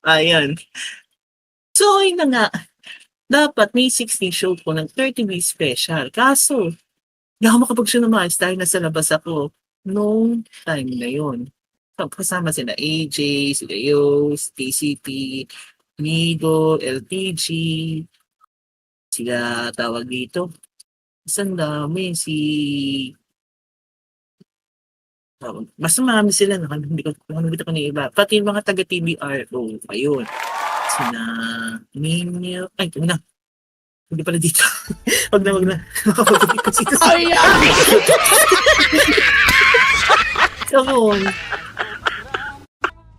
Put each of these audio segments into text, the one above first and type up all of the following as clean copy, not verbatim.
Ayan. So, ayun na nga, dapat May 16 show ko ng 30 minutes special kaso hindi ako makapag-show ng maayos dahil nasa labas ako nung time na yun. Kasama sila AJ, sila Yos, TCP, Nigo, LPG, sila tawag dito, ang dami basta marami sila nakalimutan ko na yung iba, pati yung mga taga TBRO, ayun. Sina Ninyo, ay ito na, hindi pala dito. Wag na. Nakakapagod kasi ito. Ayun.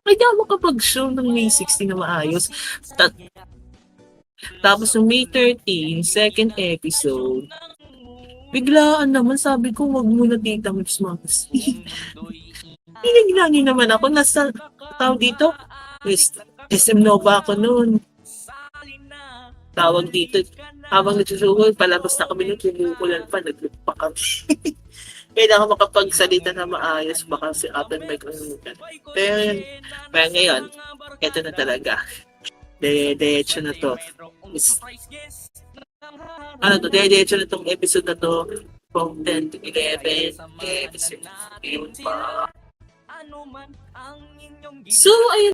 Hindi ako makapag-show ng May 16 na maayos. Tapos yung May 30, yung second episode, biglaan naman sabi ko, wag muna Tita Mips Moms. Pinigla niyo naman ako, nasa tao dito, SM Nova ako noon. Tawag dito, habang nagsusugoy, palabas na kami nung kumukulan pa, naglupa kami. Kailangan makapagsalita na maayos, baka si open mic ang lugan. Pero ngayon, eto na talaga. Diretso na to. Diretso na tong episode na to from 10 to 11 episode. Ayun pa. So, ayun